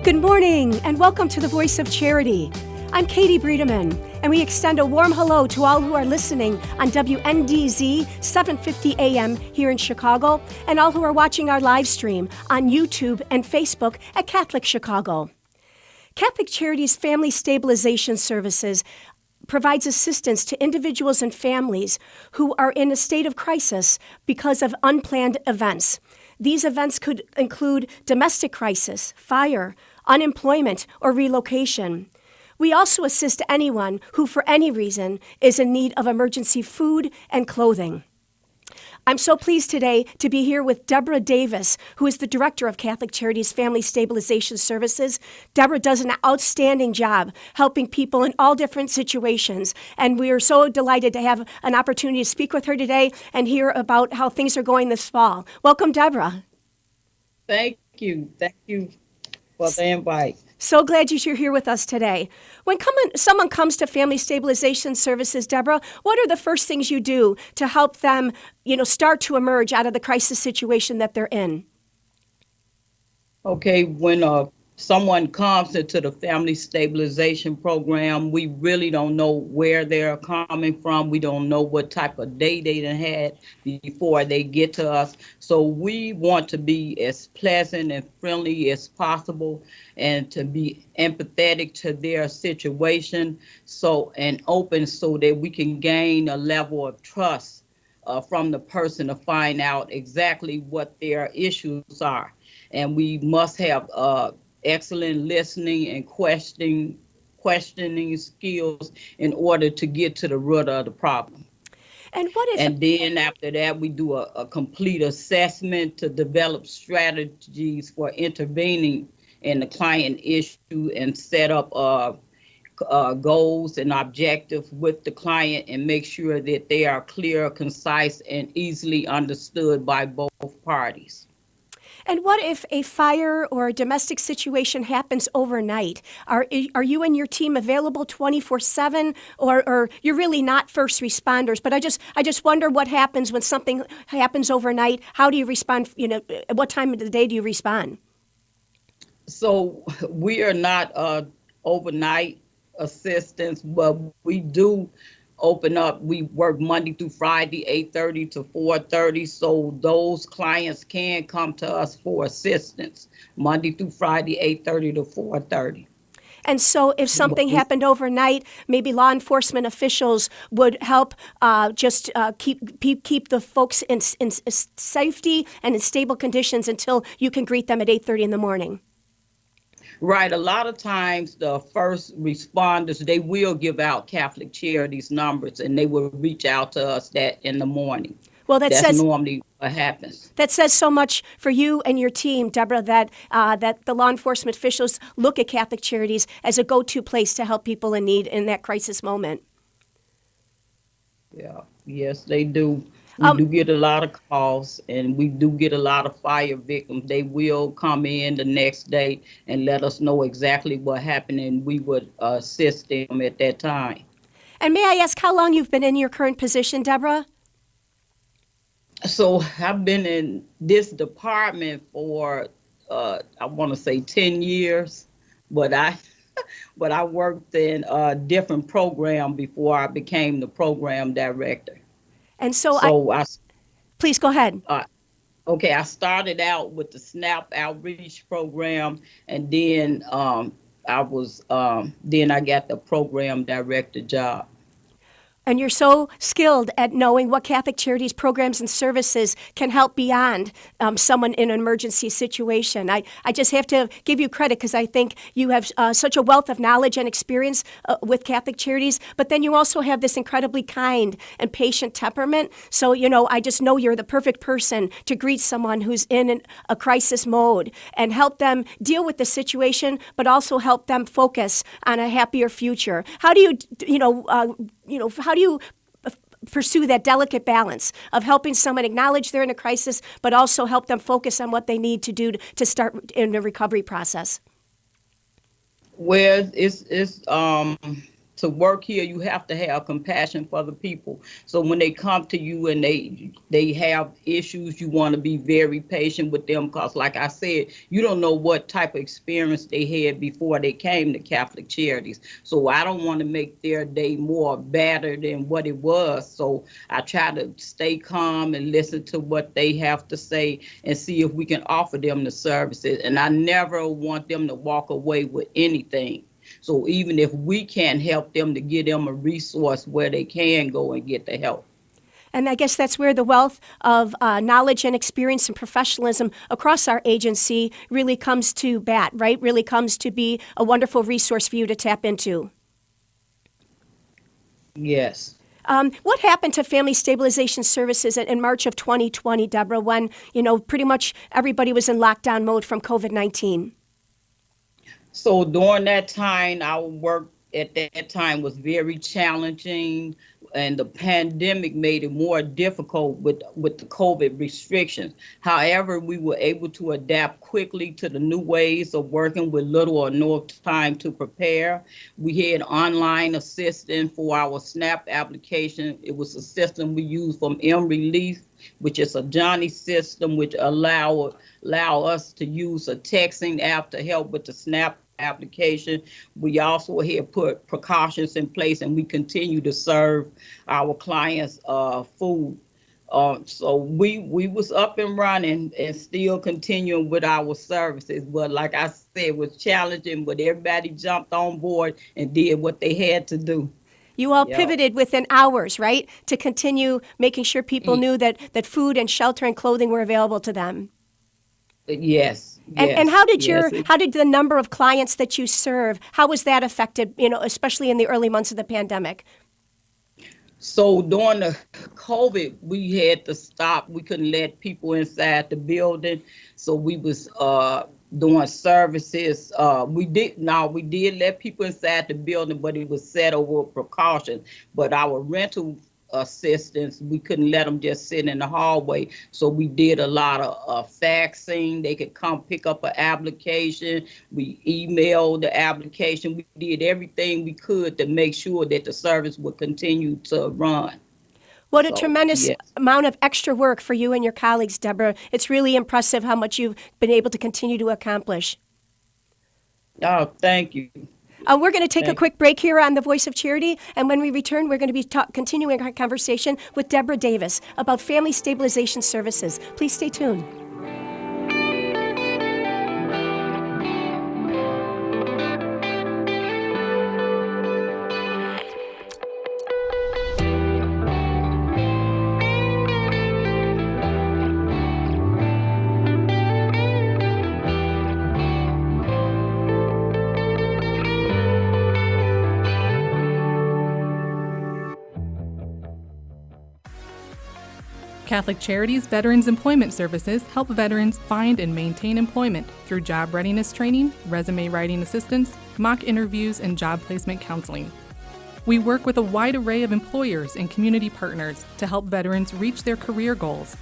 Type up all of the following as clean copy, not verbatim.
Good morning, and welcome to the Voice of Charity. I'm Katie Bredemann, and we extend a warm hello to all who are listening on WNDZ 750 AM here in Chicago, and all who are watching our live stream on YouTube and Facebook at Catholic Chicago. Catholic Charities Family Stabilization Services provides assistance to individuals and families who are in a state of crisis because of unplanned events. These events could include domestic crisis, fire, unemployment, or relocation. We also assist anyone who, for any reason, is in need of emergency food and clothing. I'm so pleased today to be here with Debra Davis, who is the director of Catholic Charities Family Stabilization Services. Debra does an outstanding job helping people in all different situations, and we are so delighted to have an opportunity to speak with her today and hear about how things are going this fall. Welcome, Debra. Thank you. Thank you for the invite. So glad you're here with us today. When someone comes to Family Stabilization Services, Debra, what are the first things you do to help them, start to emerge out of the crisis situation that they're in? Okay, when someone comes into the Family Stabilization Program, we really don't know where they're coming from. We don't know what type of day they done had before they get to us. So we want to be as pleasant and friendly as possible and to be empathetic to their situation and open so that we can gain a level of trust from the person to find out exactly what their issues are. And we must have excellent listening and questioning skills in order to get to the root of the problem. And then after that, we do a complete assessment to develop strategies for intervening in the client issue and set up goals and objectives with the client and make sure that they are clear, concise, and easily understood by both parties. And what if a fire or a domestic situation happens overnight? Are you and your team available 24/7, or you're really not first responders? But I just wonder what happens when something happens overnight. How do you respond? At what time of the day do you respond? So we are not overnight assistance, but we do open up. We work Monday through Friday, 8:30 to 4:30. So those clients can come to us for assistance Monday through Friday, 8:30 to 4:30. And so if something happened overnight, maybe law enforcement officials would help keep the folks in safety and in stable conditions until you can greet them at 8:30 in the morning. Right. A lot of times the first responders, they will give out Catholic Charities numbers and they will reach out to us that in the morning. Well, that's normally what happens. That says so much for you and your team, Debra, that the law enforcement officials look at Catholic Charities as a go-to place to help people in need in that crisis moment. Yeah. Yes, they do. We do get a lot of calls, and we do get a lot of fire victims. They will come in the next day and let us know exactly what happened, and we would assist them at that time. And may I ask how long you've been in your current position, Debra? So I've been in this department for, I want to say 10 years, but I worked in a different program before I became the program director. And so please go ahead. Okay, I started out with the SNAP outreach program, and then I got the program director job. And you're so skilled at knowing what Catholic Charities programs and services can help beyond someone in an emergency situation. I just have to give you credit because I think you have such a wealth of knowledge and experience with Catholic Charities, but then you also have this incredibly kind and patient temperament. So, I just know you're the perfect person to greet someone who's in a crisis mode and help them deal with the situation, but also help them focus on a happier future. How do how do you pursue that delicate balance of helping someone acknowledge they're in a crisis, but also help them focus on what they need to do to start in the recovery process? Well, to work here, you have to have compassion for the people. So when they come to you and they have issues, you want to be very patient with them, because like I said, you don't know what type of experience they had before they came to Catholic Charities. So I don't want to make their day more better than what it was. So I try to stay calm and listen to what they have to say and see if we can offer them the services. And I never want them to walk away with anything. So even if we can't help them, to give them a resource where they can go and get the help. And I guess that's where the wealth of knowledge and experience and professionalism across our agency really comes to bat, right? Really comes to be a wonderful resource for you to tap into. Yes. What happened to Family Stabilization Services in March of 2020, Debra, when, pretty much everybody was in lockdown mode from COVID-19? So during that time, our work at that time was very challenging, and the pandemic made it more difficult with the COVID restrictions. However, we were able to adapt quickly to the new ways of working with little or no time to prepare. We had online assistance for our SNAP application. It was a system we used from M-Relief, which is a Johnny system, which allow us to use a texting app to help with the SNAP application. We also had put precautions in place, and we continue to serve our clients food. So we was up and running and still continuing with our services. But like I said, it was challenging, but everybody jumped on board and did what they had to do. You all pivoted within hours, right, to continue making sure people knew that food and shelter and clothing were available to them. Yes. And how did how did the number of clients that you serve, how was that affected, especially in the early months of the pandemic? So during the COVID, we had to stop. We couldn't let people inside the building. So we was doing services. We did let people inside the building, but it was set over precaution. But our rental assistants, we couldn't let them just sit in the hallway. So we did a lot of faxing. They could come pick up an application. We emailed the application. We did everything we could to make sure that the service would continue to run. What a tremendous amount of extra work for you and your colleagues, Debra. It's really impressive how much you've been able to continue to accomplish. Oh, thank you. We're going to take a quick break here on The Voice of Charity, and when we return, we're going to be continuing our conversation with Debra Davis about Family Stabilization Services. Please stay tuned. Catholic Charities Veterans Employment Services help veterans find and maintain employment through job readiness training, resume writing assistance, mock interviews, and job placement counseling. We work with a wide array of employers and community partners to help veterans reach their career goals.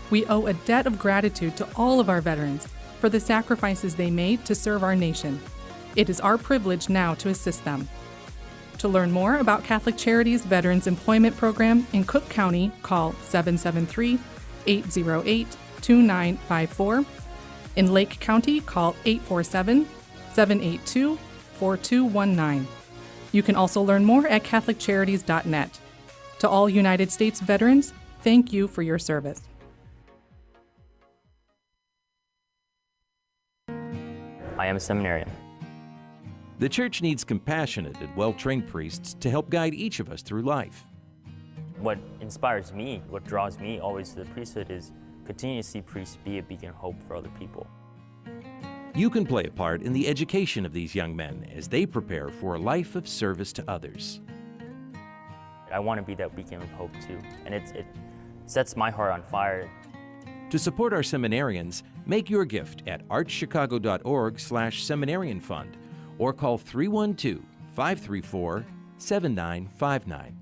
We owe a debt of gratitude to all of our veterans for the sacrifices they made to serve our nation. It is our privilege now to assist them. To learn more about Catholic Charities Veterans Employment Program in Cook County, call 773-808-2954. In Lake County, call 847-782-4219. You can also learn more at CatholicCharities.net. To all United States veterans, thank you for your service. I am a seminarian. The Church needs compassionate and well-trained priests to help guide each of us through life. What inspires me, what draws me always to the priesthood is continue to see priests be a beacon of hope for other people. You can play a part in the education of these young men as they prepare for a life of service to others. I want to be that beacon of hope too, and it sets my heart on fire. To support our seminarians, make your gift at archchicago.org/seminarian fund or call 312-534-7959.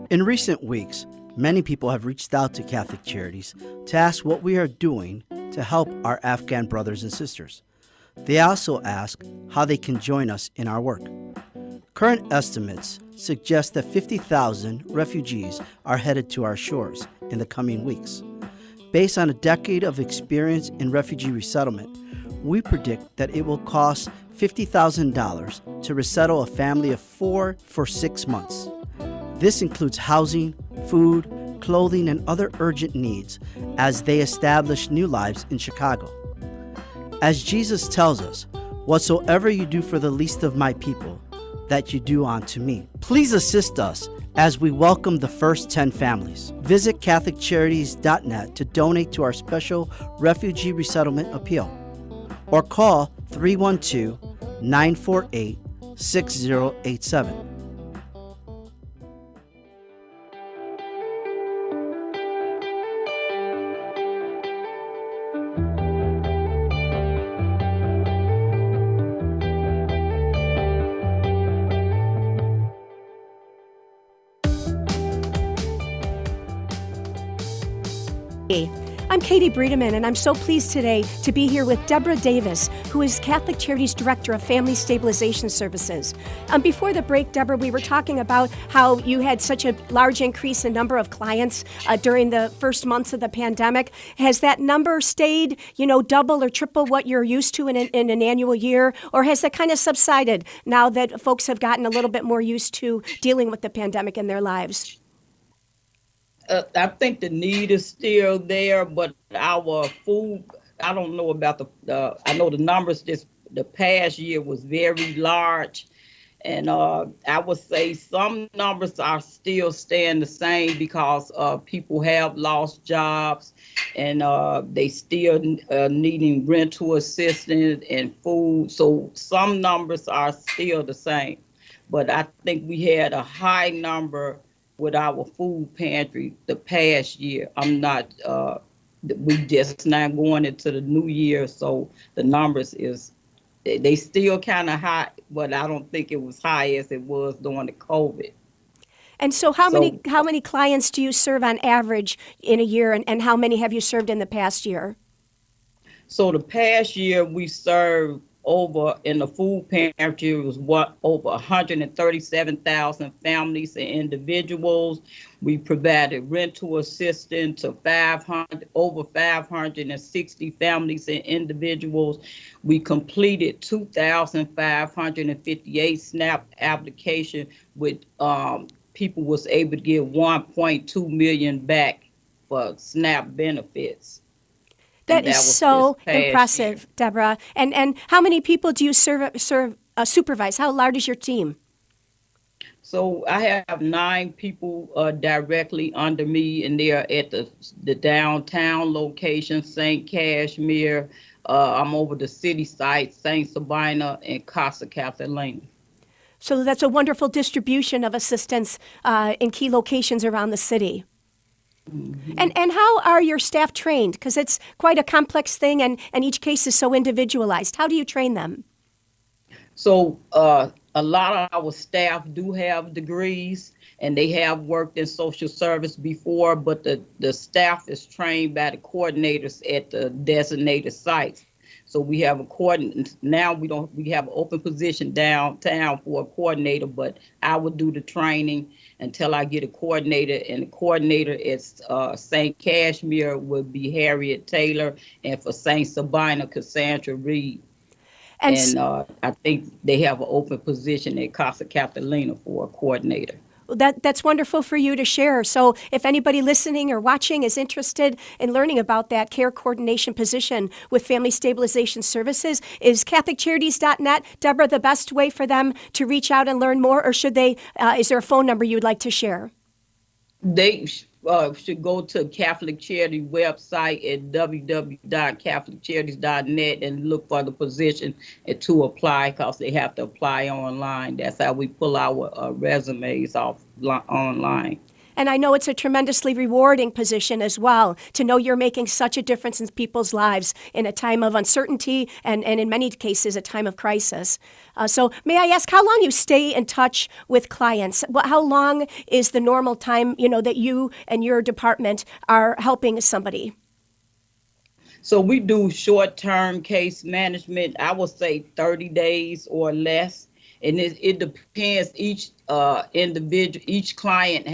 In recent weeks, many people have reached out to Catholic Charities to ask what we are doing to help our Afghan brothers and sisters. They also ask how they can join us in our work. Current estimates suggest that 50,000 refugees are headed to our shores in the coming weeks. Based on a decade of experience in refugee resettlement, we predict that it will cost $50,000 to resettle a family of 4 for 6 months. This includes housing, food, clothing, and other urgent needs as they establish new lives in Chicago. As Jesus tells us, "Whatsoever you do for the least of my people, that you do unto me." Please assist us as we welcome the first 10 families. Visit CatholicCharities.net to donate to our special refugee resettlement appeal, or call 312-948-6087. I'm Katie Bredemann, and I'm so pleased today to be here with Debra Davis, who is Catholic Charities Director of Family Stabilization Services. Before the break, Debra, we were talking about how you had such a large increase in number of clients during the first months of the pandemic. Has that number stayed, double or triple what you're used to in an annual year, or has that kind of subsided now that folks have gotten a little bit more used to dealing with the pandemic in their lives? I think the need is still there, but our food, I don't know about I know the numbers the past year was very large. And I would say some numbers are still staying the same because people have lost jobs and they still needing rental assistance and food. So some numbers are still the same. But I think we had a high number with our food pantry the past year. We just now going into the new year, so the numbers they still kind of high, but I don't think it was high as it was during the COVID. And so how many clients do you serve on average in a year, and how many have you served in the past year? So the past year we served in the food pantry, it was over 137,000 families and individuals. We provided rental assistance to over 560 families and individuals. We completed 2,558 SNAP applications with people was able to get 1.2 million back for SNAP benefits. That is so impressive, Debra. And how many people do you supervise? How large is your team? So I have 9 people directly under me, and they are at the downtown location, St. Cashmere. I'm over the city sites, St. Sabina and Casa Catalina. So that's a wonderful distribution of assistance in key locations around the city. Mm-hmm. And how are your staff trained? Because it's quite a complex thing, and each case is so individualized. How do you train them? So a lot of our staff do have degrees, and they have worked in social service before, but the staff is trained by the coordinators at the designated sites. So we have a coordinator. Now we have an open position downtown for a coordinator, but I would do the training until I get a coordinator, and the coordinator at St. Cashmere would be Harriet Taylor, and for St. Sabina, Cassandra Reed. And I think they have an open position at Casa Catalina for a coordinator. Well, that's wonderful for you to share. So if anybody listening or watching is interested in learning about that care coordination position with Family Stabilization Services, is CatholicCharities.net, Debra, the best way for them to reach out and learn more, or should they? Is there a phone number you'd like to share? They should go to Catholic Charities website at www.catholiccharities.net and look for the position and to apply, because they have to apply online. That's how we pull our resumes off online. And I know it's a tremendously rewarding position as well, to know you're making such a difference in people's lives in a time of uncertainty and in many cases a time of crisis. So may I ask how long you stay in touch with clients? How long is the normal time, that you and your department are helping somebody? So we do short-term case management. I would say 30 days or less. And it depends. Each individual, each client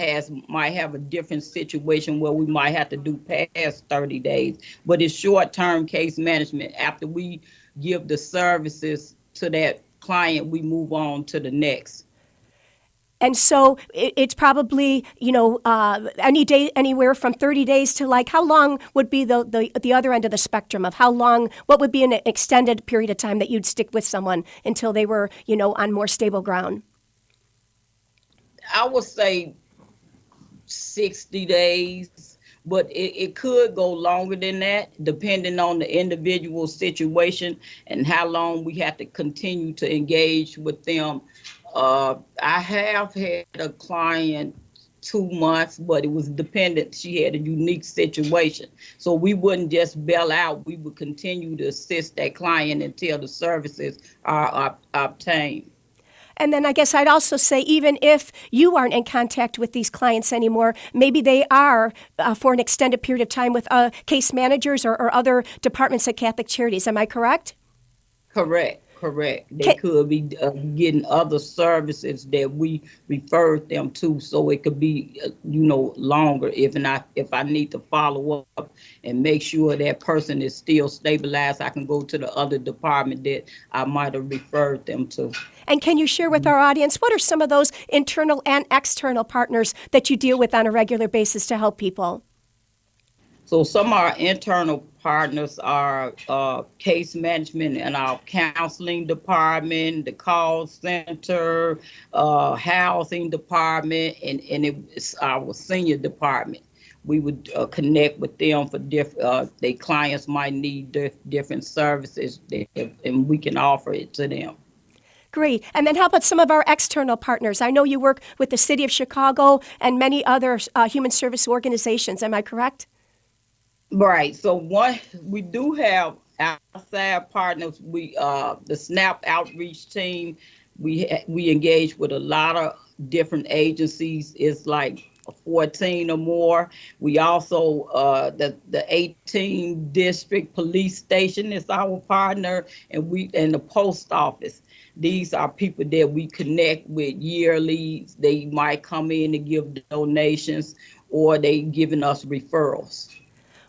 might have a different situation where we might have to do past 30 days. But it's short-term case management. After we give the services to that client, we move on to the next. And so it's probably, any day, anywhere from 30 days to like, how long would be the other end of the spectrum of how long, what would be an extended period of time that you'd stick with someone until they were, on more stable ground? I would say 60 days, but it could go longer than that, depending on the individual situation and how long we have to continue to engage with them. I have had a client 2 months, but it was dependent. She had a unique situation. So we wouldn't just bail out. We would continue to assist that client until the services are obtained. And then I guess I'd also say, even if you aren't in contact with these clients anymore, maybe they are for an extended period of time with case managers or other departments at Catholic Charities. Am I correct? Correct. They could be getting other services that we referred them to, so it could be, longer. If I need to follow up and make sure that person is still stabilized, I can go to the other department that I might have referred them to. And can you share with our audience, what are some of those internal and external partners that you deal with on a regular basis to help people? So some of our internal partners are case management and our counseling department, the call center, housing department, and it's our senior department. We would connect with them for their clients might need different services, and we can offer it to them. Great. And then how about some of our external partners? I know you work with the City of Chicago and many other human service organizations. Am I correct? Right. So we do have outside partners. The SNAP outreach team, we engage with a lot of different agencies. It's like 14 or more. We also the 18 district police station is our partner, and the post office. These are people that we connect with yearly. They might come in and give donations, or they giving us referrals.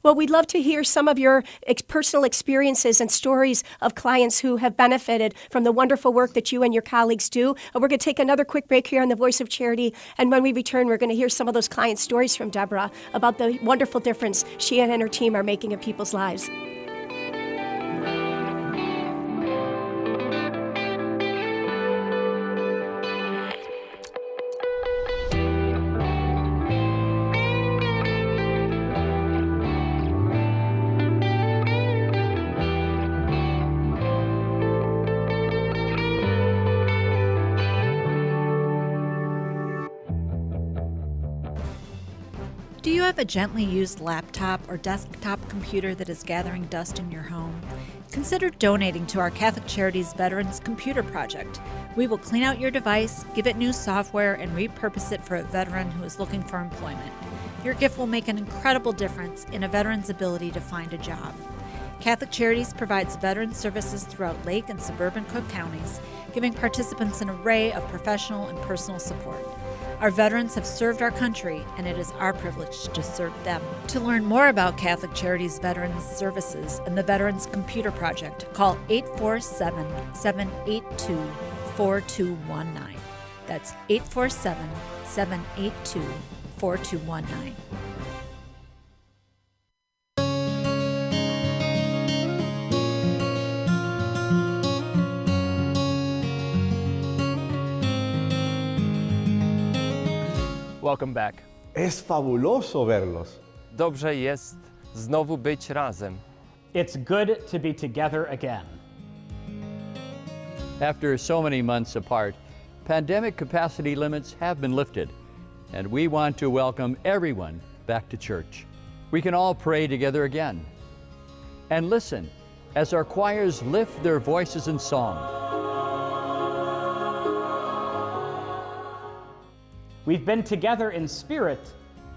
Well, we'd love to hear some of your personal experiences and stories of clients who have benefited from the wonderful work that you and your colleagues do. We're going to take another quick break here on The Voice of Charity, and when we return, we're going to hear some of those client stories from Debra about the wonderful difference she and her team are making in people's lives. Do you have a gently used laptop or desktop computer that is gathering dust in your home? Consider donating to our Catholic Charities Veterans Computer Project. We will clean out your device, give it new software, and repurpose it for a veteran who is looking for employment. Your gift will make an incredible difference in a veteran's ability to find a job. Catholic Charities provides veteran services throughout Lake and suburban Cook counties, giving participants an array of professional and personal support. Our veterans have served our country, and it is our privilege to serve them. To learn more about Catholic Charities Veterans Services and the Veterans Computer Project, call 847-782-4219. That's 847-782-4219. Welcome back. Es fabuloso verlos. Dobrze jest znowu być razem. It's good to be together again. After so many months apart, pandemic capacity limits have been lifted, and we want to welcome everyone back to church. We can all pray together again. And listen as our choirs lift their voices in song. We've been together in spirit.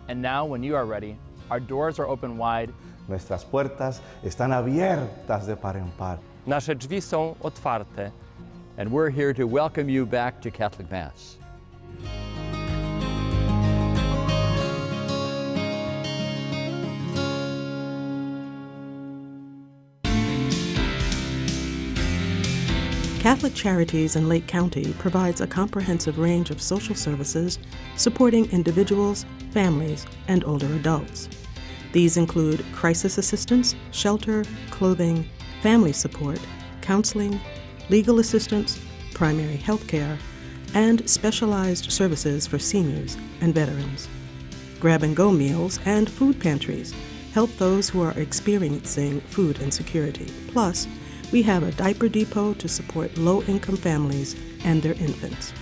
And now, when you are ready, our doors are open wide Nuestras puertas están abiertas de par en par. Nasze drzwi są otwarte. And we're here to welcome you back to Catholic Mass. Catholic Charities in Lake County provides a comprehensive range of social services supporting individuals, families, and older adults. These include crisis assistance, shelter, clothing, family support, counseling, legal assistance, primary health care, and specialized services for seniors and veterans. Grab-and-go meals and food pantries help those who are experiencing food insecurity. Plus, we have a diaper depot to support low-income families and their infants.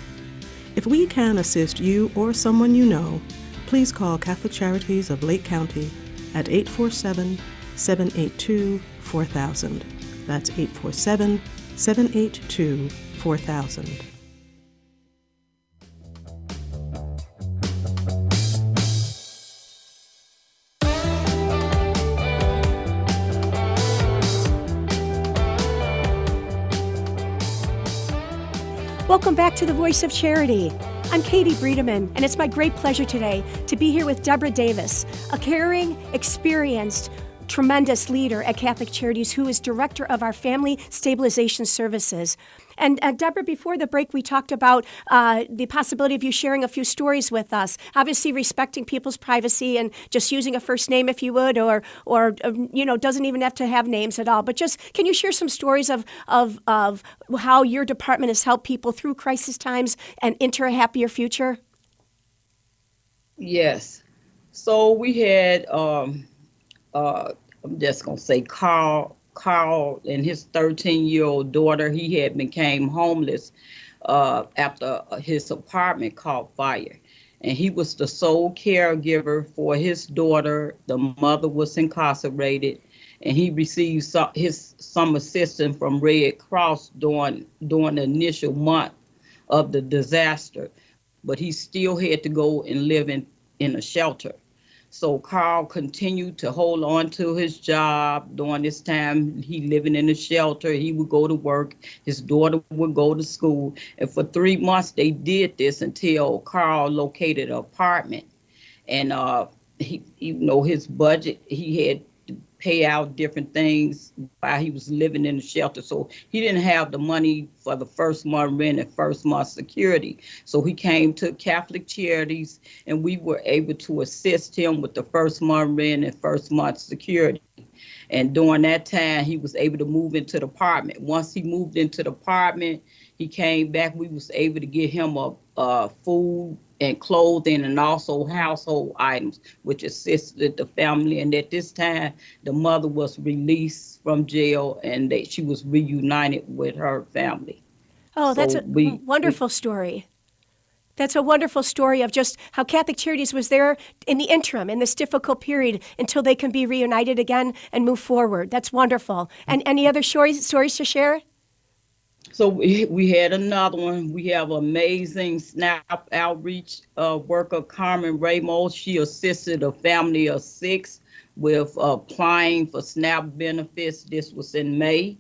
If we can assist you or someone you know, please call Catholic Charities of Lake County at 847-782-4000. That's 847-782-4000. Welcome back to the Voice of Charity. I'm Katie Bredemann, and it's my great pleasure today to be here with Debra Davis, a caring, experienced, tremendous leader at Catholic Charities who is director of our Family Stabilization Services. And Debra, before the break, we talked about the possibility of you sharing a few stories with us, obviously respecting people's privacy and just using a first name if you would, or doesn't even have to have names at all. But just, can you share some stories of how your department has helped people through crisis times and enter a happier future? Yes. So we had, I'm just going to say Carl and his 13-year-old daughter. He had became homeless after his apartment caught fire. And he was the sole caregiver for his daughter. The mother was incarcerated, and he received some assistance from Red Cross during the initial month of the disaster. But he still had to go and live in a shelter. So Carl continued to hold on to his job during this time. He living in a shelter. He would go to work. His daughter would go to school. And for 3 months, they did this until Carl located an apartment. And his budget, he had to pay out different things while he was living in the shelter. So he didn't have the money for the first month rent and first month security. So he came to Catholic Charities, and we were able to assist him with the first month rent and first month security. And during that time, he was able to move into the apartment. Once he moved into the apartment, he came back. We was able to get him a food and clothing and also household items, which assisted the family. And at this time, the mother was released from jail, and she was reunited with her family. Oh, that's a wonderful story. That's a wonderful story of just how Catholic Charities was there in the interim, in this difficult period, until they can be reunited again and move forward. That's wonderful. And any other stories to share? So we had another one. We have amazing SNAP outreach worker, Carmen Ramos. She assisted a family of 6 with applying for SNAP benefits. This was in May.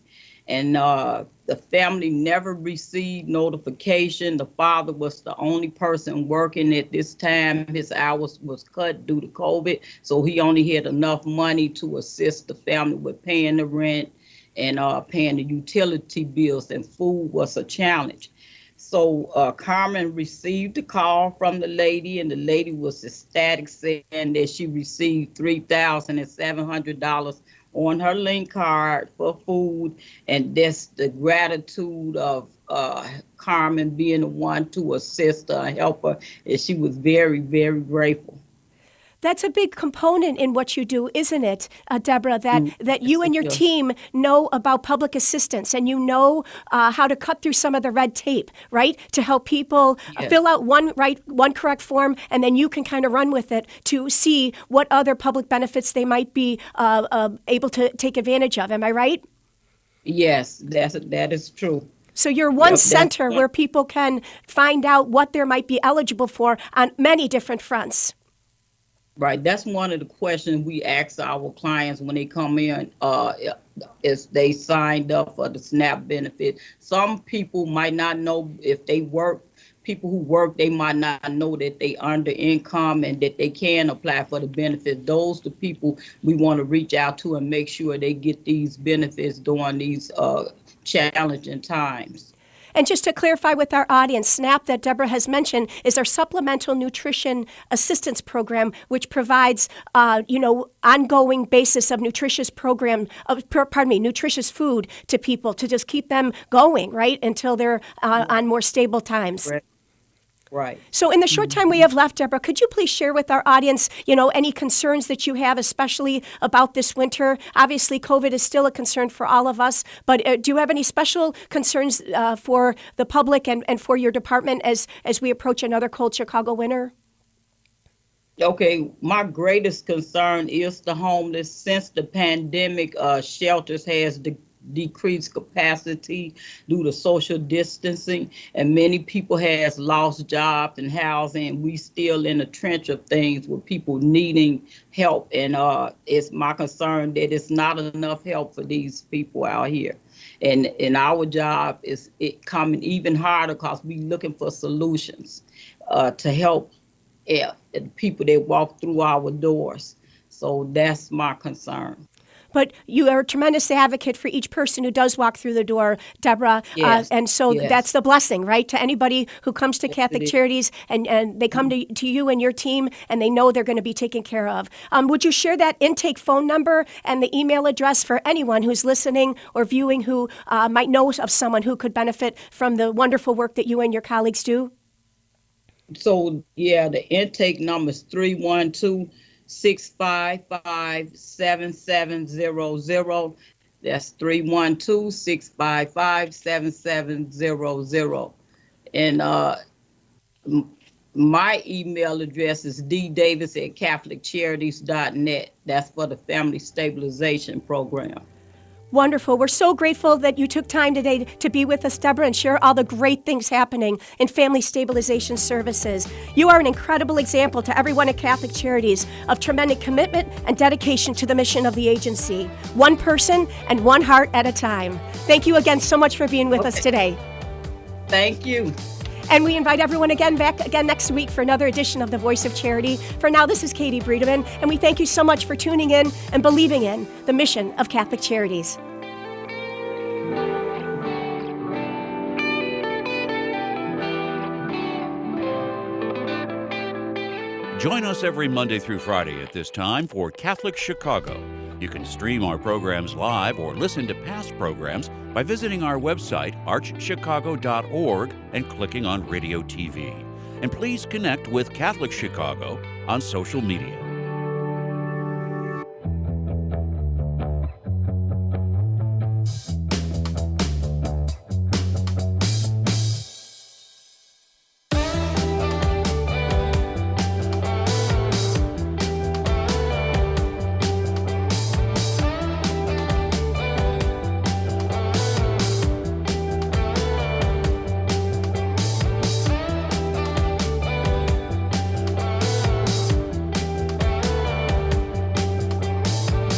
And the family never received notification. The father was the only person working at this time. His hours was cut due to COVID. So he only had enough money to assist the family with paying the rent and paying the utility bills, and food was a challenge. So Carmen received a call from the lady, and the lady was ecstatic, saying that she received $3,700 on her link card for food. And that's the gratitude of Carmen being the one to assist her and help her. And she was very, very grateful. That's a big component in what you do, isn't it, Debra, that you and your team know about public assistance, and you know how to cut through some of the red tape, right, to help people fill out one correct form, and then you can kind of run with it to see what other public benefits they might be able to take advantage of. Am I right? Yes, that is true. So you're one center where people can find out what they might be eligible for on many different fronts. Right. That's one of the questions we ask our clients when they come in, is they signed up for the SNAP benefit. Some people might not know if they work. People who work, they might not know that they under income and that they can apply for the benefits. Those the people we want to reach out to and make sure they get these benefits during these challenging times. And just to clarify with our audience, SNAP that Debra has mentioned is our Supplemental Nutrition Assistance Program, which provides, ongoing basis of nutritious nutritious food to people to just keep them going, right, until they're on more stable times. Right. So in the short time we have left, Debra, could you please share with our audience, any concerns that you have, especially about this winter? Obviously, COVID is still a concern for all of us, but do you have any special concerns for the public and for your department as we approach another cold Chicago winter? Okay, my greatest concern is the homeless. Since the pandemic, shelters has decreased capacity due to social distancing, and many people has lost jobs and housing. We still in the trench of things with people needing help, and it's my concern that it's not enough help for these people out here. And our job is coming even harder because we looking for solutions to help people that walk through our doors. So that's my concern. But you are a tremendous advocate for each person who does walk through the door, Debra. Yes. And so that's the blessing, right? To anybody who comes to Catholic Charities and they come to you and your team and they know they're going to be taken care of. Would you share that intake phone number and the email address for anyone who's listening or viewing who might know of someone who could benefit from the wonderful work that you and your colleagues do? So, the intake number is 312-655-7700. That's 312-655-7700. And my email address is ddavis@catholiccharities.net. That's for the Family Stabilization Program. Wonderful. We're so grateful that you took time today to be with us, Debra, and share all the great things happening in Family Stabilization Services. You are an incredible example to everyone at Catholic Charities of tremendous commitment and dedication to the mission of the agency. One person and one heart at a time. Thank you again so much for being with us today. Thank you. And we invite everyone back again next week for another edition of The Voice of Charity. For now, this is Katie Bredemann, and we thank you so much for tuning in and believing in the mission of Catholic Charities. Join us every Monday through Friday at this time for Catholic Chicago. You can stream our programs live or listen to past programs by visiting our website, archchicago.org, and clicking on Radio TV. And please connect with Catholic Chicago on social media.